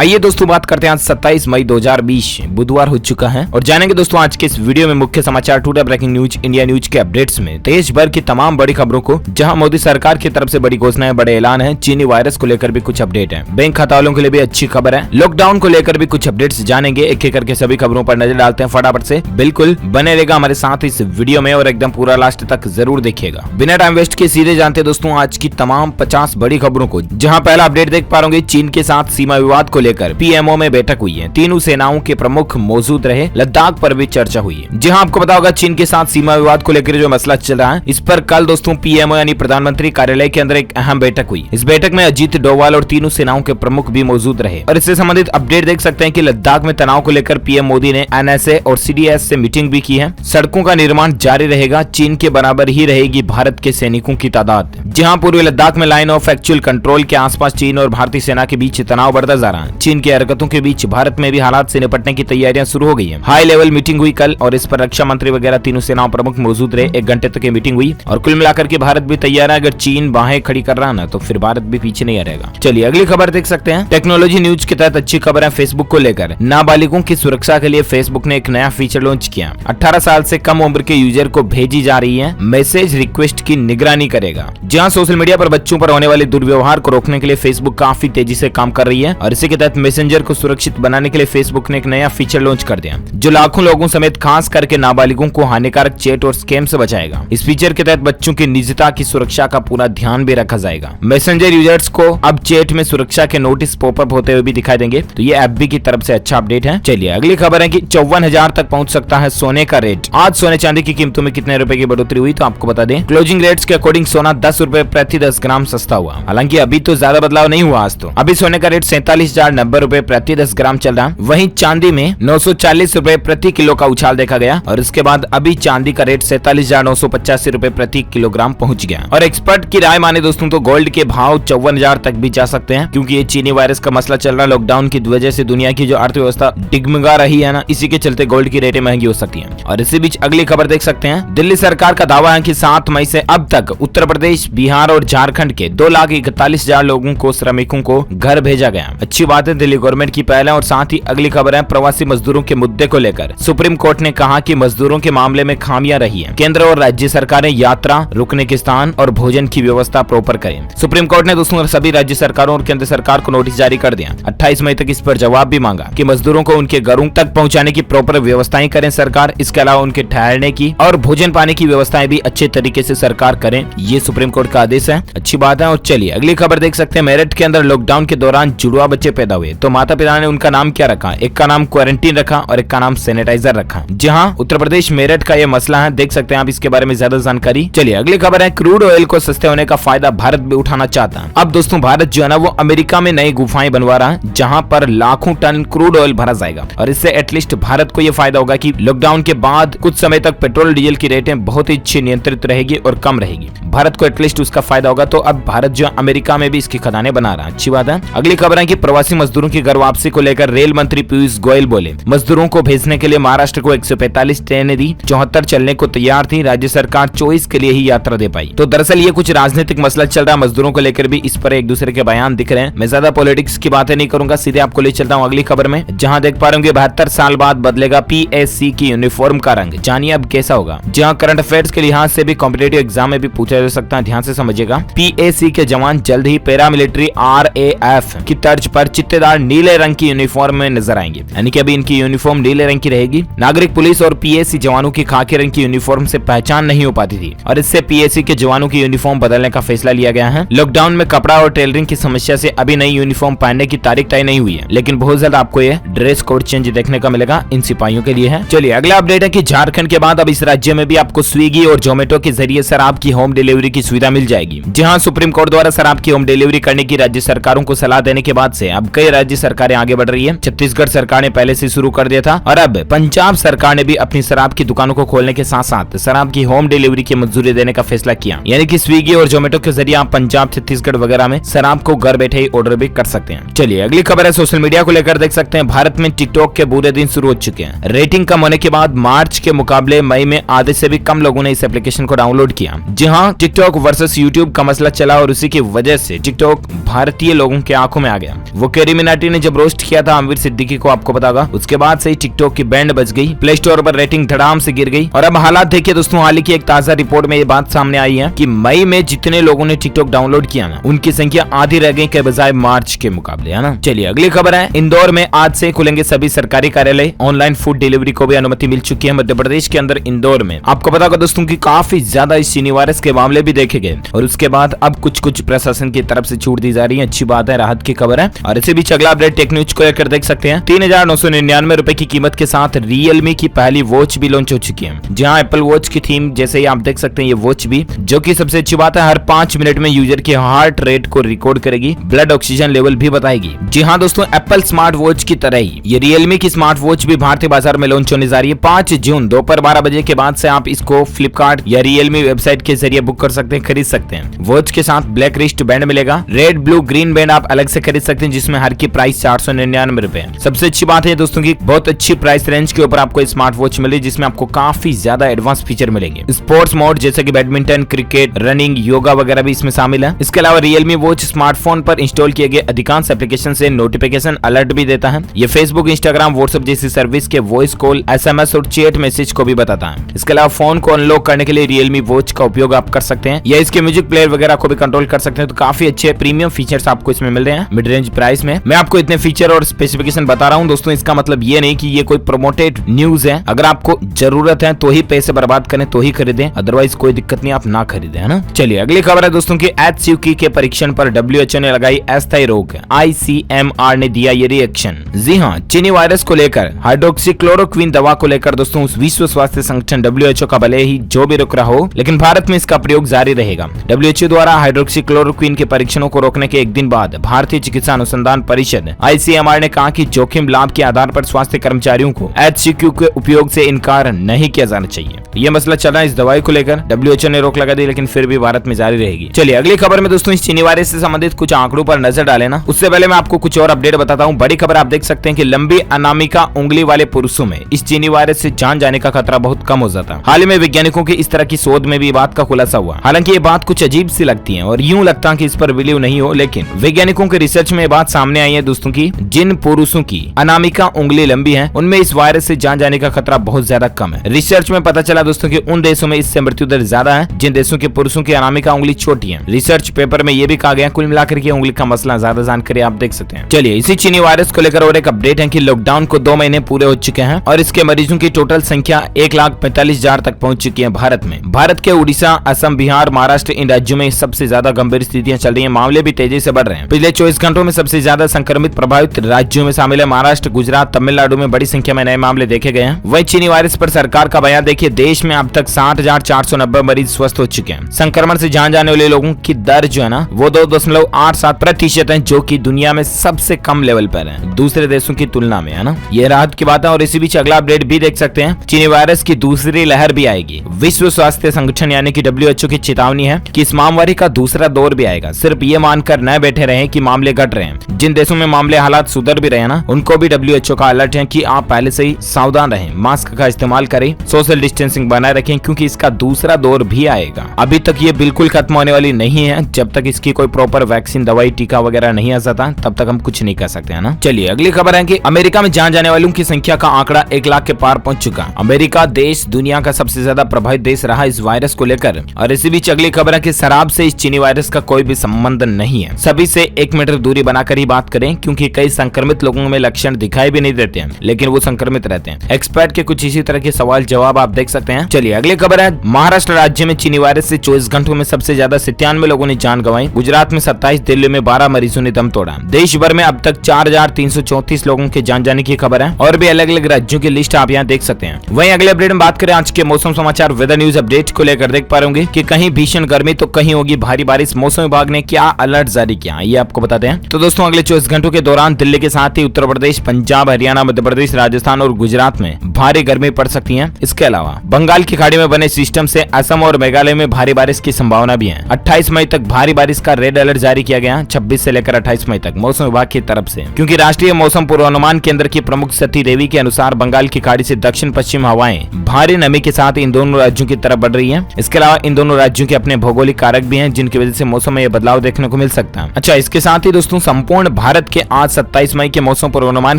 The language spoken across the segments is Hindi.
आइए दोस्तों बात करते हैं आज 27 मई 2020 बुधवार हो चुका है और जानेंगे दोस्तों आज के इस वीडियो में मुख्य समाचार today breaking news India news के अपडेट्स में देश भर की तमाम बड़ी खबरों को, जहां मोदी सरकार की तरफ से बड़ी घोषणाएं, बड़े ऐलान है, चीनी वायरस को लेकर भी कुछ अपडेट है, बैंक खाता वालों के लिए भी अच्छी खबर है, लॉकडाउन को लेकर भी कुछ अपडेट्स जानेंगे। एक एक करके सभी खबरों पर नजर डालते हैं फटाफट से। बिल्कुल बने रहेगा हमारे साथ इस वीडियो में और एकदम पूरा लास्ट तक जरूर देखिएगा। बिना टाइम वेस्ट के सीधे जानते हैं दोस्तों आज की तमाम 50 बड़ी खबरों को, जहां पहला अपडेट देख पा रहे चीन के साथ सीमा विवाद को लेकर पीएमओ में बैठक हुई है। तीनों सेनाओं के प्रमुख मौजूद रहे, लद्दाख पर भी चर्चा हुई है। जी हां, आपको पता होगा चीन के साथ सीमा विवाद को लेकर जो मसला चल रहा है, इस पर कल दोस्तों पीएमओ यानी प्रधानमंत्री कार्यालय के अंदर एक अहम बैठक हुई। इस बैठक में अजीत डोवाल और तीनों सेनाओं के प्रमुख भी मौजूद रहे और इससे संबंधित अपडेट देख सकते हैं कि लद्दाख में तनाव को लेकर पीएम मोदी ने एनएसए और सीडीएस से मीटिंग भी की है। सड़कों का निर्माण जारी रहेगा, चीन के बराबर ही रहेगी भारत के सैनिकों की तादाद। जहां पूर्वी लद्दाख में लाइन ऑफ एक्चुअल कंट्रोल के आसपास चीन और भारतीय सेना के बीच तनाव बढ़ता जा रहा है। चीन की हरकतों के बीच भारत में भी हालात से निपटने की तैयारियां शुरू हो गई हैं। हाई लेवल मीटिंग हुई कल और इस पर रक्षा मंत्री वगैरह तीनों सेनाओं प्रमुख मौजूद रहे। 1 घंटे तक मीटिंग हुई और कुल मिलाकर के भारत भी तैयार है। अगर चीन बाहें खड़ी कर रहा ना तो फिर भारत भी पीछे नहीं रहेगा। चलिए अगली खबर देख सकते हैं। टेक्नोलॉजी न्यूज के तहत अच्छी खबर है फेसबुक को लेकर। नाबालिगों की सुरक्षा के लिए फेसबुक ने एक नया फीचर लॉन्च किया। 18 साल से कम उम्र के यूजर को भेजी जा रही है मैसेज रिक्वेस्ट की निगरानी करेगा। जहां सोशल मीडिया पर बच्चों पर होने वाले दुर्व्यवहार को रोकने के लिए फेसबुक काफी तेजी से काम कर रही है और इसी के तहत मैसेंजर को सुरक्षित बनाने के लिए फेसबुक ने एक नया फीचर लॉन्च कर दिया जो लाखों लोगों समेत खास करके नाबालिगों को हानिकारक चैट और स्कैम से बचाएगा। इस फीचर के तहत बच्चों की निजता की सुरक्षा का पूरा ध्यान भी रखा जाएगा। मैसेंजर यूजर्स को अब चैट में सुरक्षा के नोटिस पॉपअप होते हुए भी दिखाई देंगे, तो ये एफबी की तरफ से अच्छा अपडेट है। चलिए अगली खबर है कि 54,000 तक पहुंच सकता है सोने का रेट। आज सोने चांदी की कीमतों में कितने रुपए की बढ़ोतरी हुई तो आपको बता दें। क्लोजिंग रेट्स के अकॉर्डिंग सोना 10 रुपए प्रति 10 ग्राम सस्ता हुआ। हालांकि अभी तो ज्यादा बदलाव नहीं हुआ। आज तो अभी सोने का रेट 47,090 रुपए प्रति 10 ग्राम चल रहा है। वहीं चांदी में 940 रुपए प्रति किलो का उछाल देखा गया और इसके बाद अभी चांदी का रेट 47,985 रुपए प्रति किलोग्राम पहुंच गया। और एक्सपर्ट की राय माने दोस्तों तो गोल्ड के भाव 54,000 तक भी जा सकते हैं, क्योंकि ये चीनी वायरस का मसला चल रहा है। लॉकडाउन की वजह से दुनिया की जो अर्थव्यवस्था डिगमगा रही है ना, इसी के चलते गोल्ड की रेटें महंगी हो सकती हैं। और इसी बीच अगली खबर देख सकते हैं। दिल्ली सरकार का दावा है कि 7 मई से अब तक उत्तर प्रदेश, बिहार और झारखंड के 2,41,000 लोगों को, श्रमिकों को घर भेजा गया। अच्छी बात है, दिल्ली गवर्नमेंट की पहल है। और साथ ही अगली खबर है प्रवासी मजदूरों के मुद्दे को लेकर सुप्रीम कोर्ट ने कहा कि मजदूरों के मामले में खामियां रही है। केंद्र और राज्य सरकारें यात्रा, रुकने के स्थान और भोजन की व्यवस्था प्रॉपर करें। सुप्रीम कोर्ट ने दोस्तों सभी राज्य सरकारों और केंद्र सरकार को नोटिस जारी कर दिया। 28 मई तक इस पर जवाब भी मांगा कि मजदूरों को उनके घरों तक पहुंचाने की प्रॉपर व्यवस्थाएं करें सरकार। इसके अलावा उनके ठहरने की और भोजन पाने की व्यवस्थाएं भी अच्छे तरीके से सरकार करें। ये सुप्रीम कोर्ट का आदेश है, अच्छी बात है। और चलिए अगली खबर देख सकते हैं। मेरठ के अंदर लॉकडाउन के दौरान जुड़वा बच्चे पैदा हुए तो माता पिता ने उनका नाम क्या रखा? एक का नाम क्वारंटीन रखा और एक का नाम सैनिटाइजर रखा। जहां उत्तर प्रदेश मेरठ का यह मसला है, देख सकते हैं आप इसके बारे में ज्यादा जानकारी। चलिए अगली खबर है। क्रूड ऑयल को सस्ते होने का फायदा भारत भी उठाना चाहता है। अब दोस्तों भारत जो है ना वो अमेरिका में नई गुफाएं बनवा रहा है, जहां पर लाखों टन क्रूड ऑयल भरा जाएगा और इससे एटलीस्ट भारत को यह फायदा होगा कि लॉकडाउन के बाद कुछ समय तक पेट्रोल डीजल की रेटें बहुत ही अच्छी नियंत्रित रहेगी और कम रहेगी। भारत को एटलीस्ट उसका फायदा होगा। तो अब भारत जो अमेरिका में भी इसकी खदानें बना रहा है, अच्छी बात है। अगली खबर है कि प्रवासी मजदूरों की घर वापसी को लेकर रेल मंत्री पीयूष गोयल बोले मजदूरों को भेजने के लिए महाराष्ट्र को 145 ट्रेनें दी, 74 चलने को तैयार थी। राज्य सरकार 24 के लिए ही यात्रा दे पाई। तो दरअसल ये कुछ राजनीतिक मसला चल रहा है मजदूरों को लेकर भी, इस पर एक दूसरे के बयान दिख रहे हैं। मैं ज्यादा पॉलिटिक्स की बातें नहीं करूंगा, सीधे आपको ले चलता हूँ अगली खबर में, जहां देख पा रहे 72 साल बाद बदलेगा पीएससी की यूनिफॉर्म का रंग। जानिए अब कैसा होगा। जहां करंट अफेयर्स के लिहाज से भी कॉम्पिटेटिव एग्जाम में भी पूछा जा सकता है, ध्यान से समझिएगा। पीएससी के जवान जल्द ही पैरामिलिट्री RAF की तर्ज पर चित्तेदार नीले रंग की यूनिफॉर्म में नजर आएंगे, यानी कि अभी इनकी यूनिफॉर्म नीले रंग की रहेगी। नागरिक पुलिस और पीएससी जवानों की खाकी रंग की यूनिफॉर्म से पहचान नहीं हो पाती थी और इससे पीएससी के जवानों की यूनिफॉर्म बदलने का फैसला लिया गया है। लॉकडाउन में कपड़ा और टेलरिंग की समस्या से अभी नई यूनिफॉर्म पहनने की तारीख तय नहीं हुई है, लेकिन बहुत जल्द आपको ये ड्रेस कोड चेंज देखने का मिलेगा, इन सिपाहियों के लिए है। चलिए अगला अपडेट है कि झारखंड के बाद अब इस राज्य में भी आपको स्विगी और जोमेटो के जरिए शराब की होम डिलीवरी की सुविधा मिल जाएगी। जहां सुप्रीम कोर्ट द्वारा शराब की होम डिलीवरी करने की राज्य सरकारों को सलाह देने के बाद से अब कई राज्य सरकारें आगे बढ़ रही है। छत्तीसगढ़ सरकार ने पहले से शुरू कर दिया था और अब पंजाब सरकार ने भी अपनी शराब की दुकानों को खोलने के साथ साथ शराब की होम डिलीवरी की मंजूरी देने का फैसला किया, यानी कि स्विगी और जोमेटो के जरिए आप पंजाब, छत्तीसगढ़ वगैरह में शराब को घर बैठे ही ऑर्डर भी कर सकते हैं। चलिए अगली खबर है सोशल मीडिया को लेकर, देख सकते हैं भारत में टिकटॉक के बुरे दिन शुरू हो चुके हैं। रेटिंग कम होने के बाद मार्च के मुकाबले मई में आधे से भी कम लोगों ने इस एप्लीकेशन को डाउनलोड किया। जी हां, टिकटॉक वर्सेस यूट्यूब का मसला चला और उसी की वजह से टिकटॉक भारतीय लोगों के आंखों में आ गया। वो कह कैरी मिनाटी ने जब रोस्ट किया था आमिर सिद्दीकी को, आपको पता होगा, उसके बाद से ही टिकटॉक की बैंड बज गई, प्ले स्टोर पर रेटिंग धड़ाम से गिर गई। और अब हालात देखिए दोस्तों, हाल ही की एक ताजा रिपोर्ट में ये बात सामने आई है कि मई में जितने लोगों ने टिकटॉक डाउनलोड किया ना, उनकी संख्या आधी रह गई के बजाय मार्च के मुकाबले, है ना। चलिए अगली खबर है, इंदौर में आज से खुलेंगे सभी सरकारी कार्यालय, ऑनलाइन फूड डिलीवरी को भी अनुमति मिल चुकी है। मध्य प्रदेश के अंदर इंदौर में आपको पता होगा दोस्तों की काफी ज्यादा इस चीनी वायरस के मामले भी देखे गए और उसके बाद अब कुछ प्रशासन की तरफ से छूट दी जा रही है। अच्छी बात है, राहत की खबर है। और इसी बीच अगला अपडेट टेक न्यूज को लेकर देख सकते हैं, 3,999 रुपए की कीमत के साथ रियलमी की पहली वॉच भी लॉन्च हो चुकी है। जहां एप्पल वॉच की थीम जैसे ही आप देख सकते हैं, ये वॉच भी, जो कि सबसे अच्छी बात है, हर 5 मिनट में यूजर के हार्ट रेट को रिकॉर्ड करेगी, ब्लड ऑक्सीजन लेवल भी बताएगी। जी हाँ दोस्तों, एप्पल स्मार्ट वॉच की तरह ही ये रियलमी की स्मार्ट वॉच भी भारतीय बाजार में लॉन्च होने जा रही है। 5 जून दोपहर 12 बजे के बाद से आप इसको फ्लिपकार्ट या रियलमी वेबसाइट के जरिए बुक कर सकते हैं, खरीद सकते हैं। वॉच के साथ ब्लैक रिस्ट बैंड मिलेगा, रेड ब्लू ग्रीन बैंड आप अलग से खरीद सकते हैं, जिसमें हर की प्राइस 499 रुपए। सबसे अच्छी बात है दोस्तों की बहुत अच्छी प्राइस रेंज के ऊपर आपको स्मार्ट वॉच मिली, जिसमें आपको काफी ज्यादा एडवांस फीचर मिलेंगे। स्पोर्ट्स मोड जैसे कि बैडमिंटन, क्रिकेट, रनिंग, योगा वगैरह भी इसमें शामिल है। इसके अलावा रियलमी वॉच स्मार्टफोन पर इंस्टॉल किए गए अधिकांश एप्लीकेशन से नोटिफिकेशन अलर्ट भी देता है। ये फेसबुक, इंस्टाग्राम, व्हाट्सएप जैसी सर्विस के वॉइस कॉल, SMS और चैट मैसेज को भी बताता है। इसके अलावा फोन को अनलॉक करने के लिए रियलमी वॉच का उपयोग आप कर सकते हैं या इसके म्यूजिक प्लेयर वगैरह को भी कंट्रोल कर सकते हैं। तो काफी अच्छे प्रीमियम फीचर्स आपको इसमें मिल रहे हैं मिड रेंज प्राइस में। मैं आपको इतने फीचर और स्पेसिफिकेशन बता रहा हूं दोस्तों, इसका मतलब ये नहीं कि ये कोई प्रमोटेड न्यूज है। अगर आपको जरूरत है तो ही पैसे बर्बाद करें, तो ही खरीदें, अदरवाइज कोई दिक्कत नहीं, आप ना खरीदें, है ना। चलिए अगली खबर है दोस्तों की, HCQ के परीक्षण पर WHO ने लगाई अस्थायी रोक, ICMR ने दिया ये रिएक्शन। जी हाँ, चीनी वायरस को लेकर हाइड्रोक्सीक्लोरोक्विन दवा को लेकर दोस्तों विश्व स्वास्थ्य संगठन WHO का भले ही जो भी रुक रहा हो, लेकिन भारत में इसका प्रयोग जारी रहेगा। WHO द्वारा हाइड्रोक्सीक्लोरोक्विन के परीक्षणों को रोकने के एक दिन बाद भारतीय चिकित्सा अनुसंधान परिषद ICMR ने कहा कि जोखिम लाभ के आधार पर स्वास्थ्य कर्मचारियों को HCQ के उपयोग से इनकार नहीं किया जाना चाहिए। ये मसला चला इस दवाई को लेकर, WHO ने रोक लगा दी, लेकिन फिर भी भारत में जारी रहेगी। चलिए अगली खबर में दोस्तों, इस चीनी वायरस से संबंधित कुछ आंकड़ों पर नजर डालें ना, उससे पहले मैं आपको कुछ और अपडेट बताता हूँ। बड़ी खबर आप देख सकते हैं कि लंबी अनामिका उंगली वाले पुरुषों में इस चीनी वायरस से जान जाने का खतरा बहुत कम हो जाता है। हाल ही में वैज्ञानिकों की इस तरह की शोध में भी बात का खुलासा हुआ। हालांकि ये बात कुछ अजीब सी लगती है और यूं लगता है कि इस पर बिलीव नहीं हो, लेकिन वैज्ञानिकों के रिसर्च में बात सामने आई है दोस्तों की, जिन पुरुषों की अनामिका उंगली लंबी है उनमें इस वायरस से जान जाने का खतरा बहुत ज्यादा कम है। रिसर्च में पता चला दोस्तों की उन देशों में इससे मृत्यु दर ज्यादा है जिन देशों के पुरुषों की अनामिका उंगली छोटी है। रिसर्च पेपर में यह भी कहा गया, कुल मिलाकर के उंगली का मसला, ज्यादा जानकारी आप देख सकते हैं। चलिए इसी चीनी वायरस को लेकर और एक अपडेट है कि लॉकडाउन को 2 महीने पूरे हो चुके हैं और इसके मरीजों की टोटल संख्या 1,45,000 तक पहुंच चुकी है भारत में। भारत के उड़ीसा, असम, बिहार, महाराष्ट्र, इन राज्यों में सबसे ज्यादा गंभीर स्थितियां चल रही हैं, मामले भी तेजी से बढ़ रहे हैं। पिछले 24 घंटों में सबसे ज्यादा संक्रमित प्रभावित राज्यों में शामिल है महाराष्ट्र, गुजरात, तमिलनाडु में बड़ी संख्या में नए मामले देखे गए हैं। वहीं चीनी वायरस पर सरकार का बयान देखिए, देश में अब तक 60,490 मरीज स्वस्थ हो चुके हैं। संक्रमण से जान जाने वाले लोगों की दर जो है ना, वो 2.87% है, जो कि दुनिया में सबसे कम लेवल पर है दूसरे देशों की तुलना में, है ना। ये राहत की बात है। और इसी बीच अगला अपडेट भी देख सकते हैं, चीनी वायरस की दूसरी लहर भी आएगी। विश्व स्वास्थ्य संगठन यानी कि WHO की चेतावनी है कि इस महामारी का दूसरा दौर भी आएगा। सिर्फ ये मानकर न बैठे रहे कि मामले घट रहे हैं। जिन देशों में मामले हालात सुधर भी रहे हैं ना, उनको भी WHO का अलर्ट है कि आप पहले से ही सावधान रहें, मास्क का इस्तेमाल करें, सोशल डिस्टेंसिंग बनाए रखें, क्योंकि इसका दूसरा दौर भी आएगा। अभी तक ये बिल्कुल खत्म होने वाली नहीं है। जब तक इसकी कोई प्रॉपर वैक्सीन, दवाई, टीका वगैरह नहीं आ जाता, तब तक हम कुछ नहीं कर सकते, है ना। चलिए अगली खबर है कि अमेरिका में जान जाने वालों की संख्या का आंकड़ा 1 लाख के पार पहुंच चुका। अमेरिका देश दुनिया का सबसे ज्यादा प्रभावित देश रहा इस वायरस को लेकर। और इसी बीच अगली खबर है कि शराब से इस चीनी वायरस का कोई भी संबंध नहीं है। सभी से 1 मीटर दूरी बनाकर ही बात करें, क्योंकि कई संक्रमित लोगों में लक्षण दिखाई भी नहीं देते हैं, लेकिन वो संक्रमित रहते हैं। एक्सपर्ट के कुछ इसी तरह के सवाल जवाब आप देख सकते हैं। चलिए अगली खबर है, महाराष्ट्र राज्य में चीनी वायरस से 24 घंटों में सबसे ज्यादा 97 लोगों ने जान गंवाई। गुजरात में 27, दिल्ली में 12 मरीजों ने दम तोड़ा। देश भर में अब तक 4,334 लोगों के जान जाने की खबर है और भी अलग अलग राज्यों की लिस्ट आप यहाँ देख सकते हैं। वहीं अगले अपडेट में बात करें आज के मौसम समाचार वेदर न्यूज अपडेट को लेकर, देख पा रहे कि कहीं भीषण गर्मी तो कहीं होगी भारी बारिश। मौसम विभाग ने क्या अलर्ट जारी किया ये आपको बताते हैं। तो दोस्तों अगले 24 घंटों के दौरान दिल्ली के साथ ही उत्तर प्रदेश, पंजाब, हरियाणा, मध्य प्रदेश, राजस्थान और गुजरात में भारी गर्मी पड़ सकती है। इसके अलावा बंगाल की खाड़ी में बने सिस्टम से असम और मेघालय में भारी बारिश की संभावना भी है। 28 मई तक भारी बारिश का रेड अलर्ट जारी किया गया, 26 से लेकर 28 मई तक मौसम विभाग की तरफ से, क्योंकि राष्ट्रीय मौसम पूर्वानुमान केंद्र की प्रमुख सती देवी के अनुसार बंगाल की खाड़ी से दक्षिण पश्चिम हवाएं भारी नमी के साथ इन दोनों राज्यों की तरफ बढ़ रही है। इसके अलावा इन दोनों राज्यों के अपने भौगोलिक कारक भी हैं, जिनकी वजह से मौसम में यह बदलाव देखने को मिल सकता है। अच्छा, इसके साथ ही दोस्तों संपूर्ण भारत के आज 27 मई के मौसम पूर्वानुमान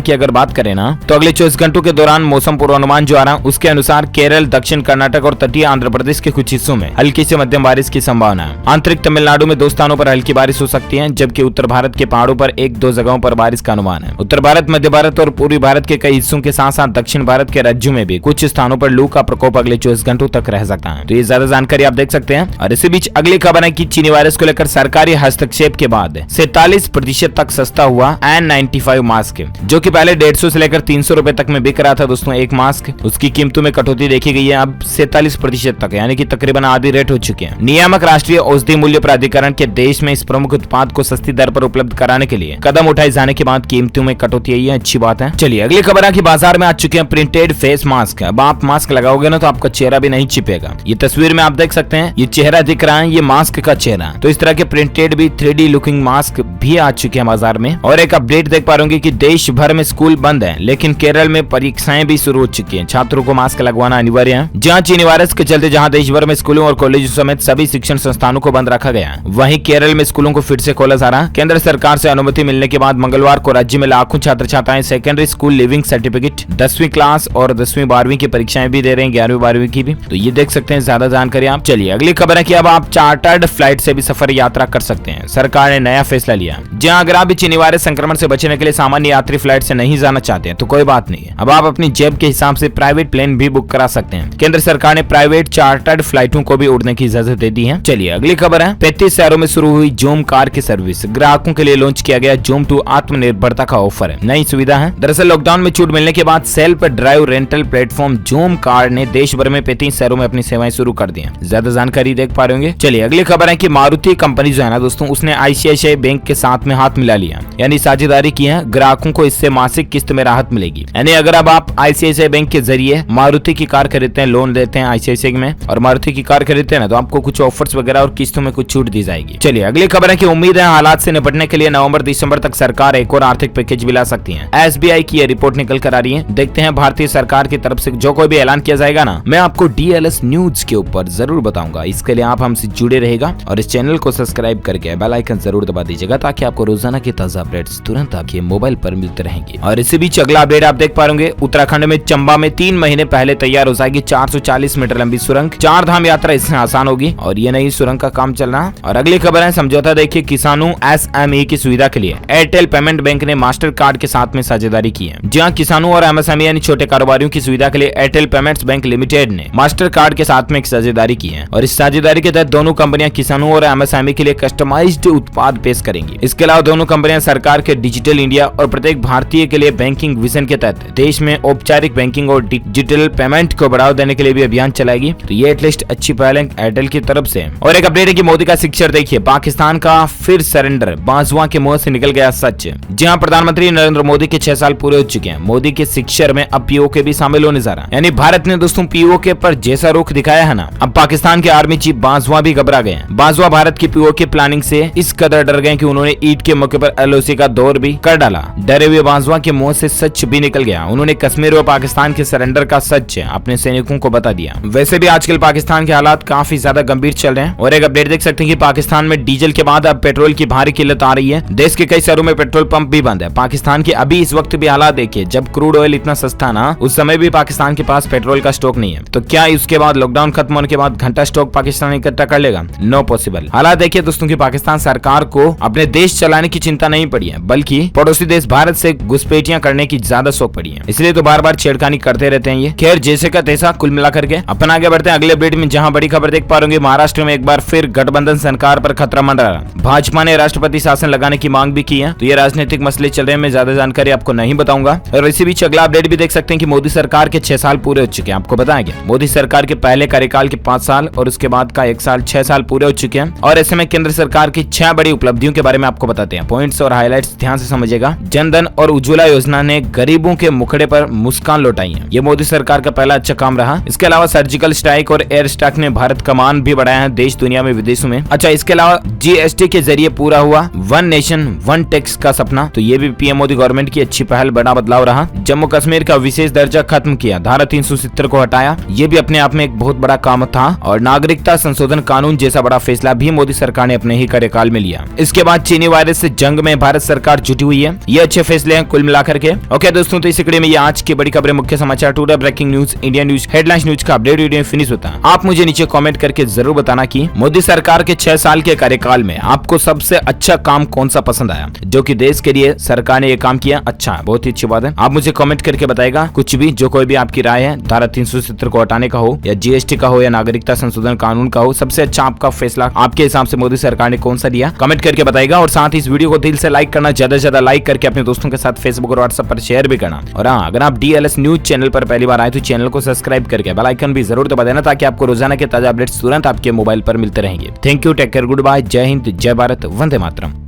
की अगर बात करें ना, तो अगले 24 घंटों के दौरान मौसम पूर्वानुमान जो आ रहा है उसके अनुसार केरल, दक्षिण कर्नाटक और तटीय आंध्र प्रदेश के कुछ हिस्सों में हल्की से मध्यम बारिश की संभावना है। आंतरिक तमिलनाडु में 2 स्थानों पर हल्की बारिश हो सकती है, जबकि उत्तर भारत के पहाड़ों पर 1-2 जगहों पर बारिश का अनुमान है। उत्तर भारत, मध्य भारत और पूर्वी भारत के कई हिस्सों के साथ साथ दक्षिण भारत के राज्यों में भी कुछ स्थानों पर लू का प्रकोप अगले 24 घंटों तक रह सकता है। तो ये ज्यादा जानकारी आप देख सकते हैं। और इसी बीच अगली खबर है कि चीनी वायरस को लेकर सरकारी हस्तक्षेप के बाद 47% तक सस्ता हुआ N95 मास्क, जो कि पहले 150 से लेकर 300 रुपए तक में बिक रहा था दोस्तों एक मास्क। उसकी कीमतों में कटौती देखी गई है अब 47% तक, यानी कि तकरीबन आधी रेट हो चुके हैं। नियामक राष्ट्रीय औषधि मूल्य प्राधिकरण के देश में इस प्रमुख उत्पाद को सस्ती दर पर उपलब्ध कराने के लिए कदम उठाए जाने के बाद कीमतों में कटौती आई है, अच्छी बात है। चलिए अगली खबर है कि बाजार में आ चुके हैं प्रिंटेड फेस मास्क। अब आप मास्क लगाओगे ना तो आपका चेहरा भी नहीं छिपेगा। ये तस्वीर में आप देख सकते हैं, ये चेहरा दिख रहा है, ये मास्क का चेहरा। तो इस तरह के प्रिंटेड भी 3D लुकिंग मास्क भी आ चुके हैं बाजार में। और एक अपडेट देख पा रहे होंगे कि देश भर में स्कूल बंद है, लेकिन केरल में परीक्षाएं भी शुरू हो चुकी हैं। छात्रों को मास्क लगवाना अनिवार्य है। जहां चीनी वायरस के चलते जहां देश भर में स्कूलों और कॉलेजों समेत सभी शिक्षण संस्थानों को बंद रखा गया है, वहीं केरल में स्कूलों को फिर से खोला जा रहा है। केंद्र सरकार से अनुमति मिलने के बाद मंगलवार को राज्य में लाखों छात्र छात्राएं सेकेंडरी स्कूल लिविंग सर्टिफिकेट 10वीं क्लास और 10वीं 12वीं की परीक्षाएं भी दे रहे हैं, 11वीं 12वीं की भी। तो ये देख सकते हैं, ज्यादा जानकारी आप। चलिए अगली खबर है कि अब आप चार्टर्ड फ्लाइट से भी सफर यात्रा कर सकते हैं। सरकार ने नया फैसला लिया। जहां अगर आप भी चीनी वायरस संक्रमण से बचने के लिए सामान्य यात्री फ्लाइट से नहीं जाना चाहते हैं तो कोई बात नहीं है, अब आप अपनी जेब के हिसाब से प्राइवेट प्लेन भी बुक करा सकते हैं। केंद्र सरकार ने प्राइवेट चार्टर्ड फ्लाइटों को भी उड़ने की इजाजत दे दी है। चलिए अगली खबर है, 35 शहरों में शुरू हुई जोम कार की सर्विस। ग्राहकों के लिए लॉन्च किया गया जोम 2 आत्मनिर्भरता का ऑफर है, नई सुविधा है। दरअसल लॉकडाउन में छूट मिलने के बाद सेल्फ ड्राइव रेंटल प्लेटफॉर्म जोम कार ने देश भर में 35 शहरों में अपनी सेवाएं शुरू कर दी हैं। ज्यादा जानकारी देख पा रहे होंगे। चलिए अगली खबर है कि मारुति कंपनी जो है ना दोस्तों, उसने ICICI बैंक के साथ में हाथ मिला लिया, यानी साझेदारी की है। ग्राहकों को इससे मासिक किस्त में राहत मिलेगी। यानी अगर अब आप ICICI बैंक के जरिए मारुति की कार खरीदते हैं, लोन लेते हैं ICICI में और मारुति की कार खरीदते हैं ना, तो आपको कुछ ऑफर्स वगैरह और किस्तों में कुछ छूट दी जाएगी। चलिए अगली खबर है कि उम्मीद है हालात से निपटने के लिए नवंबर-दिसंबर तक सरकार एक और आर्थिक पैकेज भी ला सकती है। SBI की यह रिपोर्ट निकल कर आ रही है। देखते हैं भारतीय सरकार की तरफ से जो कोई भी ऐलान किया जाएगा ना, मैं आपको DLS न्यूज के ऊपर जरूर बताऊंगा। इसके लिए आप हमसे जुड़े रहेगा और इस चैनल को सब्सक्राइब करके बेल आइकन जरूर दबा दीजिएगा, ताकि आपको रोजाना की ताजा अपडेट्स तुरंत आपके मोबाइल पर मिलते रहेंगे। और इसी बीच अगला अपडेट आप देख पा रहे, उत्तराखंड में चंबा में 3 महीने पहले तैयार हो जाएगी 440 मीटर लंबी सुरंग। 4 धाम यात्रा इससे आसान होगी और ये नई सुरंग का काम चल रहा है। और अगली खबर है, समझौता देखिए किसानों SME की सुविधा के लिए एयरटेल पेमेंट बैंक ने मास्टर कार्ड के साथ में साझेदारी की है। जहां किसानों और MSME यानी छोटे कारोबारियों की सुविधा के लिए एयरटेल पेमेंट्स बैंक लिमिटेड ने मास्टर कार्ड के साथ में एक साझेदारी की है। और इस साझेदारी के तहत दोनों कंपनियां किसानों और MSME के लिए कस्टमाइज्ड उत्पाद पेश करेंगी। इसके अलावा दोनों कंपनियां सरकार के डिजिटल इंडिया और प्रत्येक भारतीय के लिए बैंकिंग विजन के तहत देश में औपचारिक बैंकिंग और डिजिटल पेमेंट को बढ़ावा देने के लिए भी अभियान चलाएगी। तो ये एटलीस्ट अच्छी पहल है एयरटेल की तरफ से। और एक अपडेट है कि मोदी का शिक्षण देखिए, पाकिस्तान का फिर सरेंडर, बाजवा के मुंह से निकल गया सच। जहां प्रधानमंत्री नरेंद्र मोदी के 6 साल पूरे हो चुके हैं, मोदी के शिक्षण में अब POK भी शामिल होने जा रहा है। यानी भारत ने दोस्तों POK पर जैसा रुख दिखाया है ना, अब पाकिस्तान के आर्मी चीफ बाजवा भी घबरा गए हैं। बाजवा भारत की POK प्लानिंग से इस कदर डर गए कि उन्होंने ईद के मौके पर LOC का दौर भी कर डाला। डरे हुए बाजवा के मुंह से सच भी निकल गया। उन्होंने कश्मीर और पाकिस्तान के सरेंडर का सच अपने सैनिकों को बता दिया। वैसे भी आजकल पाकिस्तान के हालात काफी ज्यादा गंभीर चल रहे हैं। और एक अपडेट देख सकते हैं कि पाकिस्तान में डीजल के बाद अब पेट्रोल की भारी किल्लत आ रही है। देश के कई शहरों में पेट्रोल पंप भी बंद है। पाकिस्तान के अभी इस वक्त भी हालात देखिए, जब क्रूड ऑयल इतना सस्ता ना, उस समय भी पाकिस्तान के पास पेट्रोल का स्टॉक नहीं है। तो क्या उसके बाद लॉकडाउन खत्म होने के बाद घंटा स्टॉक पाकिस्तान इकट्ठा कर लेगा? No possible. हालात देखिए दोस्तों की पाकिस्तान सरकार को अपने देश चलाने की चिंता नहीं पड़ी है, बल्कि पड़ोसी देश भारत से घुसपैठियां करने की ज्यादा शौक पड़ी है। इसलिए तो बार बार छेड़खानी करते रहते हैं ये। खैर जैसे का तैसा, कुल मिला करके अपन आगे बढ़ते हैं अगले अपडेट में, जहां बड़ी खबर देख पा रहे महाराष्ट्र में एक बार फिर गठबंधन सरकार पर खतरा मंडरा रहा। भाजपा ने राष्ट्रपति शासन लगाने की मांग भी की है। तो ये राजनीतिक मसले चल रहे हैं, मैं ज्यादा जानकारी आपको नहीं बताऊंगा। और इसी बीच अगला अपडेट भी देख सकते हैं कि मोदी सरकार के 6 साल पूरे हो चुके हैं। आपको बताएंगे मोदी सरकार के पहले कार्यकाल के 5 साल और उसके बाद का 1 साल, 6 साल पूरे हो चुके हैं। और ऐसे में केंद्र सरकार की 6 बड़ी उपलब्धियों के बारे में आपको बताते हैं। पॉइंट्स और हाईलाइट्स ध्यान से समझिएगा। जनधन और उज्ज्वला योजना ने गरीबों के मुखड़े पर मुस्कान लौटाई है। ये मोदी सरकार का पहला अच्छा काम रहा। इसके अलावा सर्जिकल स्ट्राइक और एयर स्ट्राइक ने भारत का मान भी बढ़ाया है देश दुनिया में विदेशों में। अच्छा, इसके अलावा GST के जरिए पूरा हुआ वन नेशन वन टैक्स का सपना। तो ये भी PM मोदी गवर्नमेंट की अच्छी पहल, बड़ा बदलाव रहा। जम्मू कश्मीर का विशेष दर्जा खत्म किया, धारा 370 को हटाया। ये भी अपने आप में एक बहुत बड़ा काम था। और नागरिकता संशोधन कानून जैसा बड़ा फैसला भी मोदी सरकार ने अपने ही कार्यकाल में लिया। इसके बाद चीनी वायरस से जंग में भारत सरकार जुटी हुई है। ये अच्छे फैसले हैं कुल मिलाकर के। ओके दोस्तों, तो इस वीडियो में ये आज की बड़ी खबरें, मुख्य समाचार, today breaking news, India news, headlines news का अपडेट वीडियो फिनिश होता है। आप मुझे नीचे कमेंट करके जरूर बताना कि मोदी सरकार के 6 साल के कार्यकाल में आपको सबसे अच्छा काम कौन सा पसंद आया, जो कि देश के लिए सरकार ने ये काम किया। अच्छा है, बहुत ही अच्छी बात है। आप मुझे कमेंट करके बताएगा कुछ भी, जो कोई भी आपकी राय है, धारा 370 को हटाने का हो या जीएसटी का हो या नागरिकता संशोधन कानून का हो, सबसे अच्छा आपका फैसला आपके हिसाब से मोदी सरकार ने कौन सा दिया, कमेंट करके बताएगा। और साथ ही इस वीडियो को दिल से लाइक करना, ज्यादा से ज्यादा लाइक करके अपने दोस्तों के साथ फेसबुक और व्हाट्सएप पर शेयर भी करना। और हाँ, अगर आप डीएलएस न्यूज चैनल पर पहली बार आए तो चैनल को सब्सक्राइब करके बेल आइकन भी जरूर दबा देना, ताकि आपको रोजाना के ताजा अपडेट्स तुरंत आपके मोबाइल पर मिलते रहेंगे। Thank you, take care, goodbye, जय हिंद, जय भारत, वंदे मातरम।